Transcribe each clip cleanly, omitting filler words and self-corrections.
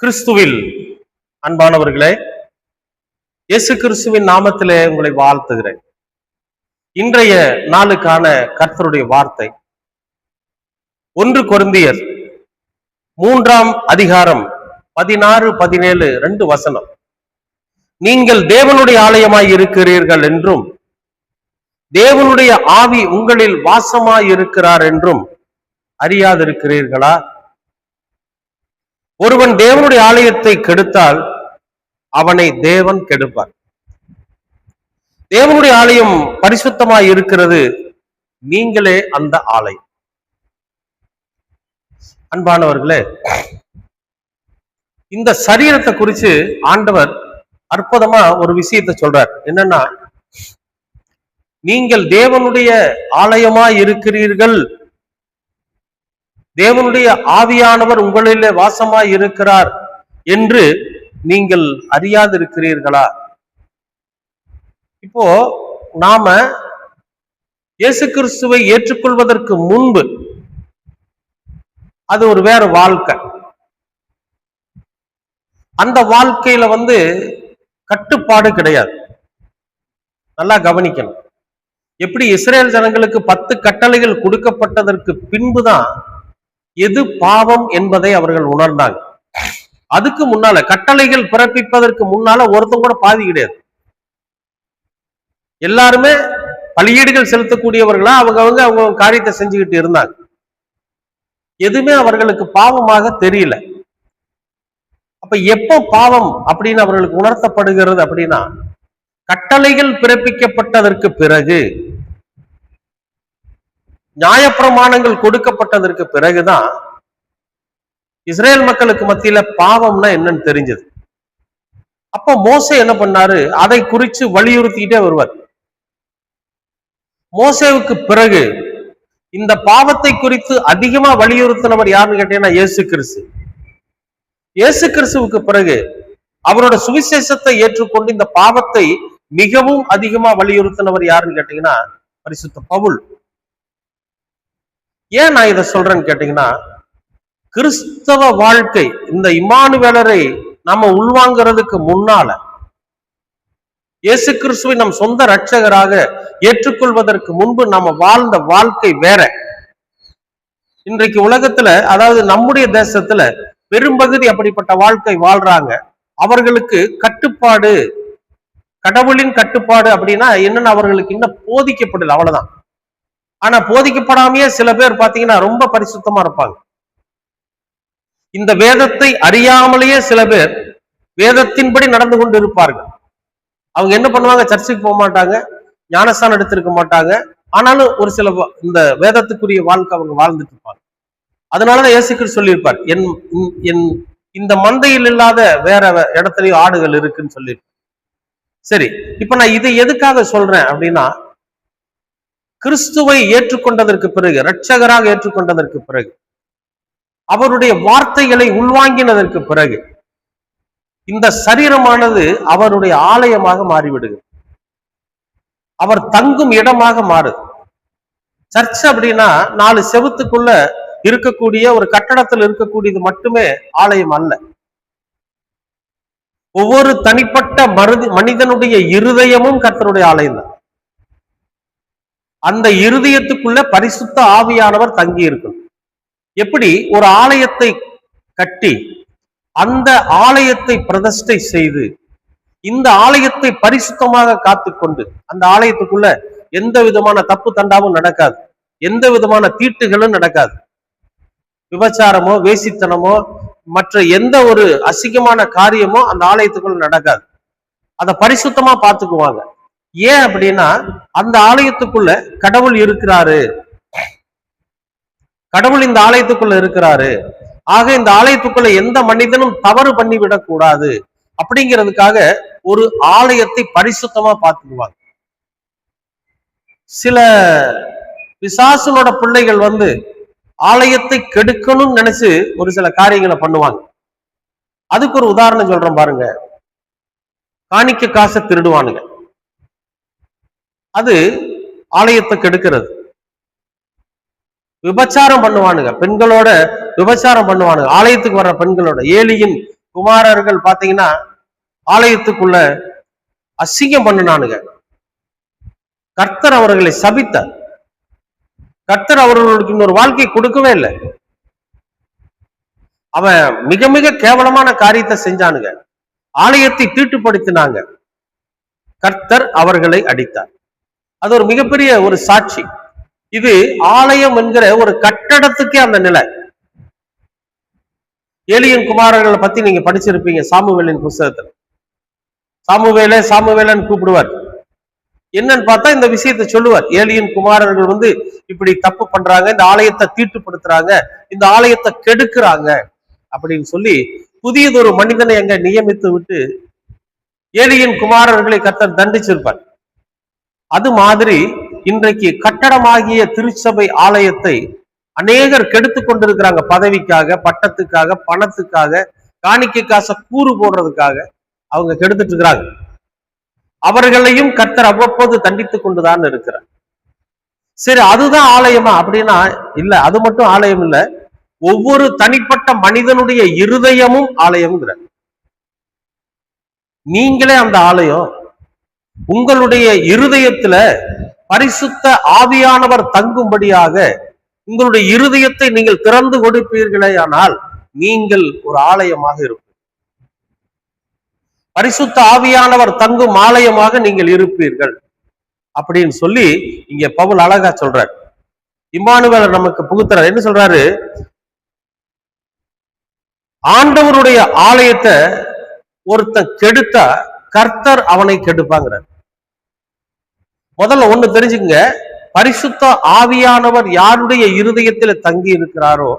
கிறிஸ்துவில் அன்பானவர்களே, இயேசு கிறிஸ்துவின் நாமத்திலே உங்களை வாழ்த்துகிறேன். இன்றைய நாளுக்கான கர்த்தருடைய வார்த்தை 1 கொரிந்தியர் 3ஆம் அதிகாரம் 16, 17 2 வசனம். நீங்கள் தேவனுடைய ஆலயமாய் இருக்கிறீர்கள் என்றும் தேவனுடைய ஆவி உங்களில் வாசமாய் இருக்கிறார் என்றும் அறியாதிருக்கிறீர்களா? ஒருவன் தேவனுடைய ஆலயத்தை கெடுத்தால் அவனை தேவன் கெடுப்பார். தேவனுடைய ஆலயம் பரிசுத்தமாய் இருக்கிறது, நீங்களே அந்த ஆலயம். அன்பானவர்களே, இந்த சரீரத்தை குறித்து ஆண்டவர் அற்புதமா ஒரு விஷயத்தை சொல்றார். என்னன்னா, நீங்கள் தேவனுடைய ஆலயமாய் இருக்கிறீர்கள், தேவனுடைய ஆவியானவர் உங்களிலே வாசமாய் இருக்கிறார் என்று நீங்கள் அறியாதிருக்கிறீர்களா? இப்போ நாம இயேசு கிறிஸ்துவை ஏற்றுக்கொள்வதற்கு முன்பு அது ஒரு வேற வாழ்க்கை. அந்த வாழ்க்கையில கட்டுப்பாடு கிடையாது. நல்லா கவனிக்கணும். எப்படி இஸ்ரேல் ஜனங்களுக்கு 10 கட்டளைகள் கொடுக்கப்பட்டதற்கு பின்புதான் எது பாவம் என்பதை அவர்கள் உணர்ந்தாங்க. அதுக்கு முன்னால, கட்டளைகள் பிறப்பிப்பதற்கு முன்னால ஒருத்தன் கூட பாவி கிடையாது. எல்லாருமே பலியீடுகள் செலுத்தக்கூடியவர்களா அவங்க காரியத்தை செஞ்சுக்கிட்டு இருந்தாங்க. எதுவுமே அவர்களுக்கு பாவமாக தெரியல. அப்ப எப்போ பாவம் அப்படின்னு அவர்களுக்கு உணர்த்தப்படுகிறது அப்படின்னா, கட்டளைகள் பிறப்பிக்கப்பட்டதற்கு பிறகு, நியாயப்பிரமாணங்கள் கொடுக்கப்பட்டதற்கு பிறகுதான் இஸ்ரேல் மக்களுக்கு மத்தியில பாவம்னா என்னன்னு தெரிஞ்சது. அப்ப மோசே என்ன பண்ணாரு, அதை குறித்து வலியுறுத்திக்கிட்டே வருவார். மோசேவுக்கு பிறகு இந்த பாவத்தை குறித்து அதிகமா வலியுறுத்தினவர் யாருன்னு கேட்டீங்கன்னா இயேசு கிறிஸ்து. இயேசு கிறிஸ்துவுக்கு பிறகு அவரோட சுவிசேஷத்தை ஏற்றுக்கொண்டு இந்த பாவத்தை மிகவும் அதிகமா வலியுறுத்தினவர் யாருன்னு கேட்டீங்கன்னா பரிசுத்த பவுல். ஏன் நான் இதை சொல்றேன்னு கேட்டீங்கன்னா, கிறிஸ்தவ வாழ்க்கை, இந்த இம்மானுவேலரை நாம உள்வாங்கிறதுக்கு முன்னால, இயேசு கிறிஸ்துவை நம் சொந்த இரட்சகராக ஏற்றுக்கொள்வதற்கு முன்பு நாம வாழ்ந்த வாழ்க்கை வேற. இன்றைக்கு உலகத்துல, அதாவது நம்முடைய தேசத்துல பெரும்பகுதி அப்படிப்பட்ட வாழ்க்கை வாழ்றாங்க. அவர்களுக்கு கட்டுப்பாடு, கடவுளின் கட்டுப்பாடு அப்படின்னா என்னன்னு அவர்களுக்கு இன்னும் போதிக்கப்படல, அவ்வளவுதான். ஆனா போதிக்கப்படாமையே சில பேர் பாத்தீங்கன்னா ரொம்ப பரிசுத்தமா இருப்பாங்க. இந்த வேதத்தை அறியாமலேயே சில பேர் வேதத்தின்படி நடந்து கொண்டு இருப்பார்கள். அவங்க என்ன பண்ணுவாங்க, சர்ச்சுக்கு போக மாட்டாங்க, ஞானஸ்தானம் எடுத்திருக்க மாட்டாங்க. ஆனாலும் ஒரு சில இந்த வேதத்துக்குரிய வாழ்க்கை அவங்க வாழ்ந்துட்டு இருப்பாங்க. அதனாலதான் இயேசு கிறிஸ்து சொல்லியிருப்பார், என் இந்த மந்தையில் இல்லாத வேற இடத்துலயும் ஆடுகள் இருக்குன்னு சொல்லியிருப்பார். சரி, இப்ப நான் இதை எதுக்காக சொல்றேன் அப்படின்னா, கிறிஸ்துவை ஏற்றுக்கொண்டதற்கு பிறகு, இரட்சகராக ஏற்றுக்கொண்டதற்கு பிறகு, அவருடைய வார்த்தைகளை உள்வாங்கினதற்கு பிறகு இந்த சரீரமானது அவருடைய ஆலயமாக மாறிவிடுகிறது. அவர் தங்கும் இடமாக மாறுது. சர்ச் அப்படின்னா 4 செவுத்துக்குள்ள இருக்கக்கூடிய ஒரு கட்டடத்தில் இருக்கக்கூடியது மட்டுமே ஆலயம் அல்ல. ஒவ்வொரு தனிப்பட்ட மனிதனுடைய இருதயமும் கர்த்தருடைய ஆலயம் தான். அந்த இருதயத்துக்குள்ள பரிசுத்த ஆவியானவர் தங்கி இருக்கணும். எப்படி ஒரு ஆலயத்தை கட்டி அந்த ஆலயத்தை பிரதிஷ்டை செய்து இந்த ஆலயத்தை பரிசுத்தமாக காத்துக்கொண்டு, அந்த ஆலயத்துக்குள்ள எந்த விதமான தப்பு தண்டாவும் நடக்காது, எந்த விதமான தீட்டுகளும் நடக்காது, விபச்சாரமோ வேசித்தனமோ மற்ற எந்த ஒரு அசிங்கமான காரியமோ அந்த ஆலயத்துக்குள்ள நடக்காது. அதை பரிசுத்தமா பார்த்துக்குவாங்க. ஏன் அப்படின்னா, அந்த ஆலயத்துக்குள்ள கடவுள் இருக்கிறாரு, கடவுள் இந்த ஆலயத்துக்குள்ள இருக்கிறாரு. ஆக இந்த ஆலயத்துக்குள்ள எந்த மனிதனும் தவறு பண்ணிவிடக் கூடாது அப்படிங்கிறதுக்காக ஒரு ஆலயத்தை பரிசுத்தமா பார்த்துக்குவாங்க. சில பிசாசுனோட பிள்ளைகள் ஆலயத்தை கெடுக்கணும்னு நினைச்சு ஒரு சில காரியங்களை பண்ணுவாங்க. அதுக்கு ஒரு உதாரணம் சொல்றேன் பாருங்க. காணிக்க காசை திருடுவானுங்க, அது ஆலயத்தை கெடுக்கிறது. விபச்சாரம் பண்ணுவானுங்க, பெண்களோட விபச்சாரம் பண்ணுவானுங்க, ஆலயத்துக்கு வர்ற பெண்களோட. ஏலியின் குமாரர்கள் பாத்தீங்கன்னா ஆலயத்துக்குள்ள அசிங்கம் பண்ணினானுங்க. கர்த்தர் அவர்களை சபித்தார். கர்த்தர் அவர்களுக்கு இன்னொரு வாழ்க்கை கொடுக்கவே இல்லை. அவன் மிக மிக கேவலமான காரியத்தை செஞ்சானுங்க. ஆலயத்தை தீட்டுப்படுத்தினாங்க. கர்த்தர் அவர்களை அடித்தார். அது ஒரு மிகப்பெரிய ஒரு சாட்சி. இது ஆலயம் என்கிற ஒரு கட்டடத்துக்கே அந்த நிலை. ஏலியின் குமாரர்களை பத்தி நீங்க படிச்சிருப்பீங்க சாமுவேலின் புஸ்தகத்துல. சாமுவேலன்னு கூப்பிடுவார். என்னன்னு பார்த்தா இந்த விஷயத்தை சொல்லுவார். ஏலியின் குமாரர்கள் இப்படி தப்பு பண்றாங்க, இந்த ஆலயத்தை தீட்டுப்படுத்துறாங்க, இந்த ஆலயத்தை கெடுக்கிறாங்க அப்படின்னு சொல்லி புதியதொரு மனிதனை அங்க நியமித்து விட்டு ஏலியின் குமாரர்களை கர்த்தர் தண்டிச்சிருப்பார். அது மாதிரி இன்றைக்கு கட்டடமாகிய திருச்சபை ஆலயத்தை அநேகர் கெடுத்து கொண்டிருக்கிறாங்க. பதவிக்காக, பட்டத்துக்காக, பணத்துக்காக, காணிக்கை காசை கூறு போடுறதுக்காக அவங்க கெடுத்துட்டு இருக்கிறாங்க. அவர்களையும் கர்த்தர் அவ்வப்போது தண்டித்துக் கொண்டுதான் இருக்கிறார். சரி, அதுதான் ஆலயமா அப்படின்னா இல்ல, அது மட்டும் ஆலயம் இல்ல. ஒவ்வொரு தனிப்பட்ட மனிதனுடைய இருதயமும் ஆலயம்ங்கிறார். நீங்களே அந்த ஆலயம். உங்களுடைய இருதயத்துல பரிசுத்த ஆவியானவர் தங்கும்படியாக உங்களுடைய இருதயத்தை நீங்கள் திறந்து கொடுப்பீர்களே, ஆனால் நீங்கள் ஒரு ஆலயமாக இருப்பீர்கள். பரிசுத்த ஆவியானவர் தங்கும் ஆலயமாக நீங்கள் இருப்பீர்கள் அப்படின்னு சொல்லி இங்க பவுல் அழகா சொல்றார். இம்மானுவேல் நமக்கு புகுத்துறார். என்ன சொல்றாரு? ஆண்டவருடைய ஆலயத்தை ஒருத்தன் கெடுத்தா கர்த்தர் அவனை கெடுப்பாங்கிறார். முதல்ல ஒண்ணு தெரிஞ்சுங்க, பரிசுத்த ஆவியானவர் யாருடைய இருதயத்தில் தங்கி இருக்கிறாரோ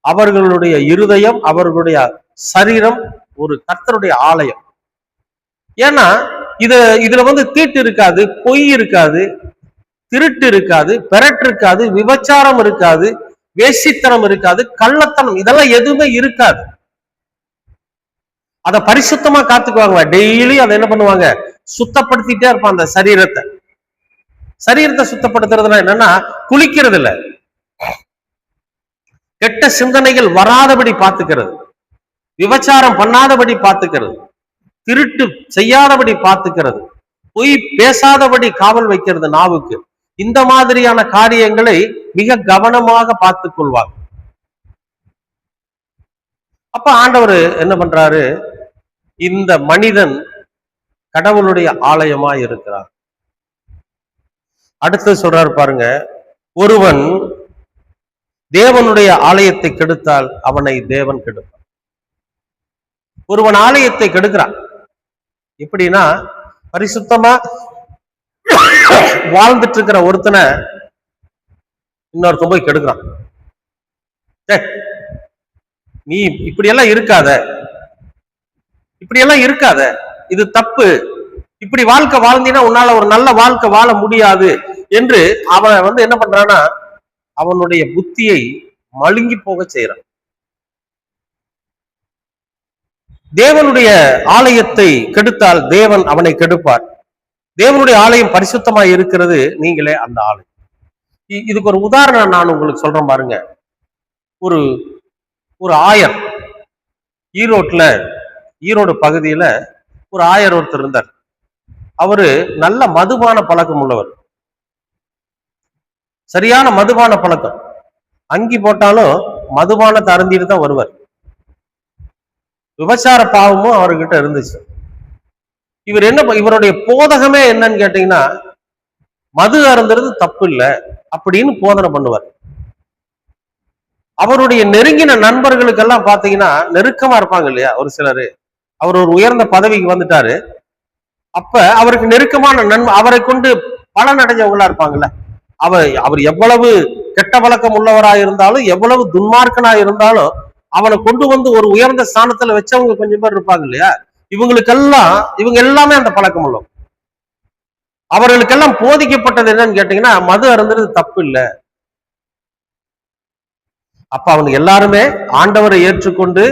அவர்களுடைய இருதயம், அவர்களுடைய சரீரம் ஒரு கர்த்தருடைய ஆலயம். ஏன்னா இதுல தீட்டு இருக்காது, பொய் இருக்காது, திருட்டு இருக்காது, பெரட்டு இருக்காது, விபச்சாரம் இருக்காது, வேசித்தனம் இருக்காது, கள்ளத்தனம், இதெல்லாம் எதுவுமே இருக்காது. அதை பரிசுத்தமா காத்துக்குவாங்க. டெய்லி அதை என்ன பண்ணுவாங்க? சுத்தப்படுத்திட்டே இருப்பான் அந்த சரீரத்தை. சுத்தப்படுத்துறதுனா என்னன்னா, குளிக்கிறது இல்ல, கெட்ட சிந்தனைகள் வராதபடி பார்த்துக்கிறது, விபச்சாரம் பண்ணாதபடி பார்த்துக்கிறது, திருட்டு செய்யாதபடி பார்த்துக்கிறது, பொய் பேசாதபடி காவல் வைக்கிறது நாவுக்கு. இந்த மாதிரியான காரியங்களை மிக கவனமாக பார்த்துக் கொள்வாங்க. அப்ப ஆண்டவர் என்ன பண்றாரு? இந்த மனிதன் கடவுளுடைய ஆலயமா இருக்கிறார். அடுத்து சொல்றாரு பாருங்க, ஒருவன் தேவனுடைய ஆலயத்தை கெடுத்தால் அவனை தேவன் கெடுப்பார். ஒருவன் ஆலயத்தை கெடுக்கிறான். எப்படின்னா, பரிசுத்தமா வாழ்ந்துட்டு இருக்கிற ஒருத்தனை இன்னொருத்தன் போய் கெடுக்கிறான். நீ இப்படியெல்லாம் இருக்காத, இது தப்பு, இப்படி வாழ்க்கை வாழ்ந்தீங்கன்னா உன்னால ஒரு நல்ல வாழ்க்கை வாழ முடியாது என்று அவன் என்ன பண்றான்னா, அவனுடைய புத்தியை மழுங்கி போக செய்யறான். தேவனுடைய ஆலயத்தை கெடுத்தால் தேவன் அவனை கெடுப்பார். தேவனுடைய ஆலயம் பரிசுத்தமாய் இருக்கிறது, நீங்களே அந்த ஆலயம். இதுக்கு ஒரு உதாரணம் நான் உங்களுக்கு சொல்றேன் பாருங்க. ஒரு ஆயர், ஈரோடு பகுதியில ஒரு ஆயர் ஒருத்தர் இருந்தார். அவரு நல்ல மதுபான பழக்கம் உள்ளவர், சரியான மதுபான பழக்கம். அங்கி போட்டாலும் மதுபானத்தை அருந்திட்டு தான் வருவார். விபச்சார பாவமும் அவர்கிட்ட இருந்துச்சு. இவருடைய போதகமே என்னன்னு கேட்டீங்கன்னா, மது அருந்துறது தப்பு இல்லை அப்படின்னு போதனை பண்ணுவார். அவருடைய நெருங்கின நண்பர்களுக்கெல்லாம் பாத்தீங்கன்னா, நெருக்கமா இருப்பாங்க இல்லையா ஒரு சிலரு, அவர் ஒரு உயர்ந்த பதவிக்கு வந்துட்டாரு, அப்ப அவருக்கு நெருக்கமான அவரை கொண்டு பலன் அடைஞ்சவங்களா இருப்பாங்கல்ல. அவர் எவ்வளவு கெட்ட பழக்கம் உள்ளவராக இருந்தாலும், எவ்வளவு துன்மார்க்கனா இருந்தாலும், அவனை கொண்டு வந்து ஒரு உயர்ந்த ஸ்தானத்துல வச்சவங்க கொஞ்சம் பேர் இருப்பாங்க இல்லையா. இவங்க எல்லாமே அந்த பழக்கம் உள்ளவங்க. அவர்களுக்கெல்லாம் போதிக்கப்பட்டது என்னன்னு கேட்டீங்கன்னா, மது அருந்துறது தப்பு இல்லை. அப்ப அவங்க எல்லாருமே ஆண்டவரை ஏற்றுக்கொண்டு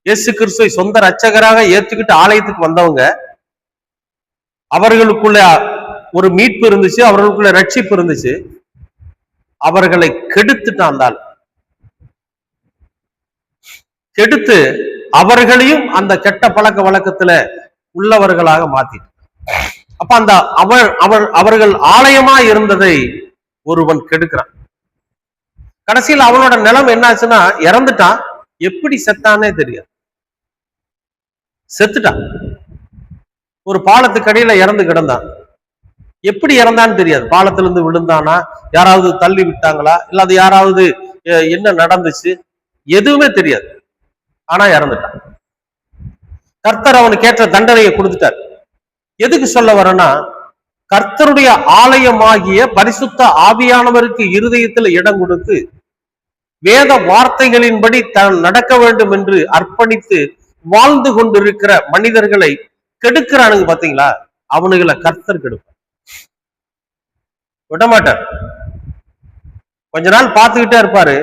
இயேசு கிறிஸ்துவை சொந்த இரட்சகராக ஏற்றுக்கிட்டு ஆலயத்துக்கு வந்தவங்க. அவர்களுக்குள்ள ஒரு மீட்பு இருந்துச்சு, அவர்களுக்குள்ள ரட்சிப்பு இருந்துச்சு. அவர்களை கெடுத்துட்டான். கெடுத்து அவர்களையும் அந்த கெட்ட பழக்க வழக்கத்துல உள்ளவர்களாக மாத்திட்டு, அப்ப அந்த அவர்கள் ஆலயமா இருந்ததை ஒருவன் கெடுக்கிறான். கடைசியில் அவனோட நிலம் என்னாச்சுன்னா, இறந்துட்டான். எப்படி செத்தானே தெரியாது, செத்துட்டான். ஒரு பாலத்துக்கு அடியில இறந்து கிடந்தான். எப்படி இறந்தான்னு தெரியாது. பாலத்திலிருந்து விழுந்தானா, யாராவது தள்ளி விட்டாங்களா, இல்ல அது யாராவது என்ன நடந்துச்சு, எதுவுமே தெரியாது. ஆனா இறந்துட்டான். கர்த்தர் அவனுக்கு ஏற்ற தண்டனையை கொடுத்துட்டார். எதுக்கு சொல்ல வரேன்னா, கர்த்தருடைய ஆலயமாகிய பரிசுத்த ஆவியானவருக்கு இருதயத்தில் இடம் கொடுத்து வேத வார்த்தைகளின்படி தான் நடக்க வேண்டும் என்று அர்ப்பணித்து வாழ்ந்து கொண்டிருக்கிற மனிதர்களை கெடுக்கிறானுங்க பாத்தீங்களா, அவனுங்களை கர்த்தர் கெடுப்பார், விடமாட்டார். கொஞ்ச நாள் பார்த்துக்கிட்டே இருப்பாரு,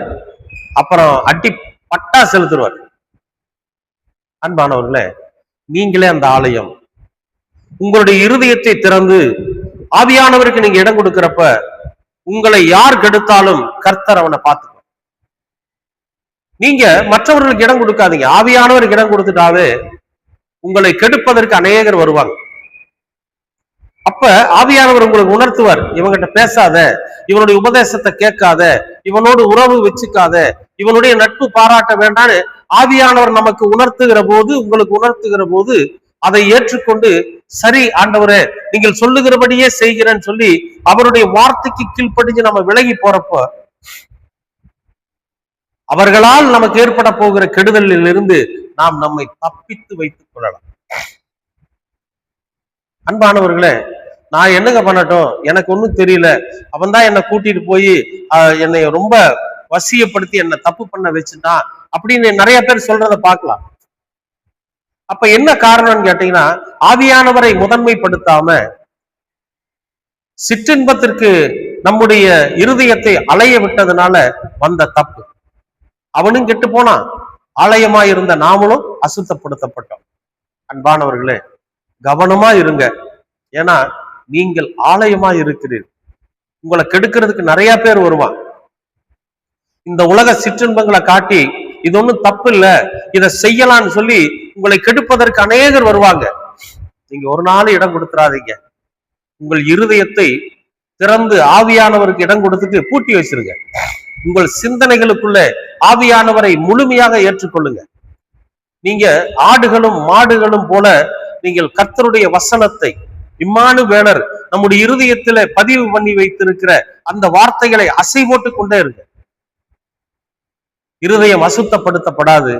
அப்புறம் அட்டி பட்டா செலுத்துவார். அன்பானவர்களே, நீங்களே அந்த ஆலயம். உங்களுடைய இருதயத்தை திறந்து ஆவியானவருக்கு நீங்க இடம் கொடுக்கிறப்ப உங்களை யார் கெடுத்தாலும் கர்த்தர் அவனை பார்த்துப்பார். நீங்க மற்றவர்களுக்கு இடம் கொடுக்காதீங்க. ஆவியானவருக்கு இடம் கொடுத்துட்டாவே உங்களை கெடுப்பதற்கு அநேகர் வருவாங்க. அப்ப ஆவியானவர் உங்களுக்கு உணர்த்துவார், இவங்கிட்ட பேசாத, இவனுடைய உபதேசத்தை கேட்காத, இவனோடு உறவு வச்சுக்காத, இவனுடைய நட்பு பாராட்ட வேண்டான்னு ஆவியானவர் நமக்கு உணர்த்துகிற போது, உங்களுக்கு உணர்த்துகிற போது அதை ஏற்றுக்கொண்டு, சரி ஆண்டவரே நீங்கள் சொல்லுகிறபடியே செய்கிறேன்னு சொல்லி அவருடைய வார்த்தைக்கு கீழ்ப்படிஞ்சு நம்ம விலகி போறப்போ அவர்களால் நமக்கு ஏற்பட போகிற கெடுதலில் இருந்து நாம் நம்மை தப்பித்து வைத்துக் கொள்ளலாம். அன்பானவர்களே, நான் என்னங்க பண்ணட்டும், எனக்கு ஒண்ணும் தெரியல, அவன் தான் என்னை கூட்டிட்டு போய் என்னை ரொம்ப வசியப்படுத்தி என்னை தப்பு பண்ண வச்சுட்டான் அப்படின்னு நிறைய பேர் சொல்றத பார்க்கலாம். அப்ப என்ன காரணம்னு கேட்டீங்கன்னா, ஆவியானவரை முதன்மைப்படுத்தாம சிற்றின்பத்திற்கு நம்முடைய இருதயத்தை அலைய விட்டதுனால வந்த தப்பு. அவனும் கெட்டு போனான், ஆலயமா இருந்த நாமளும் அசுத்தப்படுத்தப்பட்டோம். அன்பானவர்களே, கவனமா இருங்க. ஏன்னா நீங்கள் ஆலயமா இருக்கிறீர்கள். உங்களை கெடுக்கிறதுக்கு நிறைய பேர் வருவான். இந்த உலக சிற்றின்பங்களை காட்டி இது ஒண்ணும் தப்பு இல்ல, இதை செய்யலாம்னு சொல்லி உங்களை கெடுப்பதற்கு அநேகர் வருவாங்க. நீங்க ஒரு நாள் இடம் கொடுத்துறாதீங்க. உங்கள் இருதயத்தை திறந்து ஆவியானவருக்கு இடம் கொடுத்துட்டு பூட்டி வச்சிருங்க. உங்கள் சிந்தனைகளுக்குள்ள ஆவியானவரை முழுமையாக ஏற்றுக்கொள்ளுங்க. நீங்க ஆடுகளும் மாடுகளும் போல நீங்கள் கர்த்தருடைய வசனத்தை, இம்மானுவேலர் நம்முடைய இருதயத்தில பதிவு பண்ணி வைத்திருக்கிற அந்த வார்த்தைகளை அசை போட்டுக் கொண்டே இருங்க. இருதயம் அசுத்தப்படுத்தப்படாது.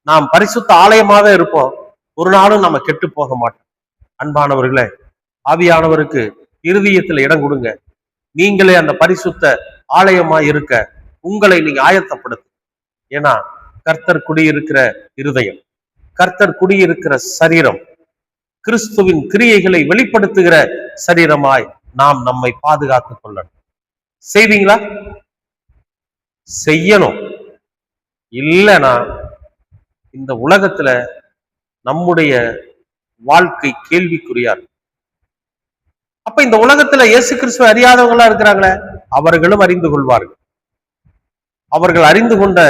நாம் பரிசுத்த ஆலயமாவே இருப்போம். ஒரு நாளும் நம்ம கெட்டு போக மாட்டோம். அன்பானவர்களே, ஆவியானவருக்கு இருதயத்தில் இடம் கொடுங்க. நீங்களே அந்த பரிசுத்த ஆலயமா இருக்க உங்களை நீங்க ஆயத்தப்படுத்து. ஏன்னா கர்த்தர் குடியிருக்கிற இருதயம், கர்த்தர் குடியிருக்கிற சரீரம், கிறிஸ்துவின் கிரியைகளை வெளிப்படுத்துகிற சரீரமாய் நாம் நம்மை பாதுகாத்துக் கொள்ளணும். செய்வீங்களா? செய்யணும். இல்லைன்னா இந்த உலகத்துல நம்முடைய வாழ்க்கை கேள்விக்குறியா. அப்ப இந்த உலகத்துல இயேசு கிறிஸ்துவ அறியாதவங்களா இருக்கிறாங்களே, அவர்களும் அறிந்து கொள்வார்கள். அவர்கள் அறிந்து கொண்ட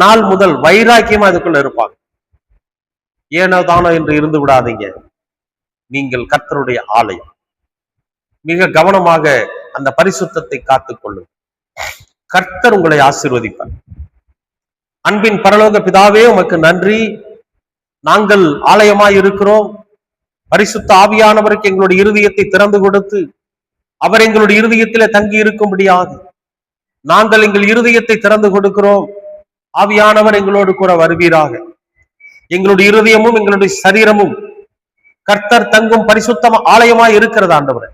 நாள் முதல் வைராக்கியமா அதுக்குள்ள இருப்பாங்க. ஏனோ தானோ என்று இருந்து விடாதீங்க. நீங்கள் கர்த்தருடைய ஆலயம். மிக கவனமாக அந்த பரிசுத்தத்தை காத்துக் கொள்ளுங்கள். கர்த்தர் உங்களை ஆசீர்வதிப்பார். அன்பின் பரலோக பிதாவே, உமக்கு நன்றி. நாங்கள் ஆலயமாய் இருக்கிறோம். பரிசுத்த ஆவியானவருக்கு எங்களுடைய இருதயத்தை திறந்து கொடுத்து அவர் எங்களுடைய இருதயத்திலே தங்கி இருக்கும்படியாக நாங்கள் எங்கள் இருதயத்தை திறந்து கொடுக்கிறோம். ஆவியானவர் எங்களோடு கூட வருவீராக. எங்களுடைய இருதயமும் எங்களுடைய சரீரமும் கர்த்தர் தங்கும் பரிசுத்தம் ஆலயமாய் இருக்கிறது ஆண்டவரே.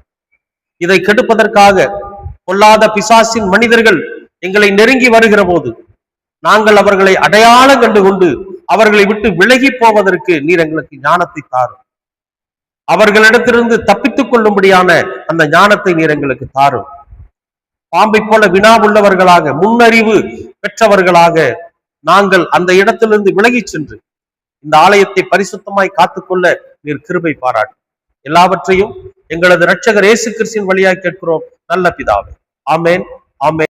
இதை கெடுப்பதற்காக பொல்லாத பிசாசின் மனிதர்கள் எங்களை நெருங்கி வருகிற போது நாங்கள் அவர்களை அடையாளம் கண்டுகொண்டு அவர்களை விட்டு விலகி போவதற்கு நீர் எங்களுக்கு ஞானத்தை தாரும். அவர்களிடத்திலிருந்து தப்பித்துக் கொள்ளும்படியான அந்த ஞானத்தை நீர் எங்களுக்கு தாரும். பாம்பை போல வினா உள்ளவர்களாக, முன்னறிவு பெற்றவர்களாக நாங்கள் அந்த இடத்திலிருந்து விலகி சென்று இந்த ஆலயத்தை பரிசுத்தமாய் காத்துக்கொள்ள நீர் கிருபை பாராட்டு. எல்லாவற்றையும் எங்களது இரட்சகர் இயேசு கிறிஸ்துவின் வழியாய் கேட்கிறோம் நல்ல பிதாவே. ஆமென், ஆமென்.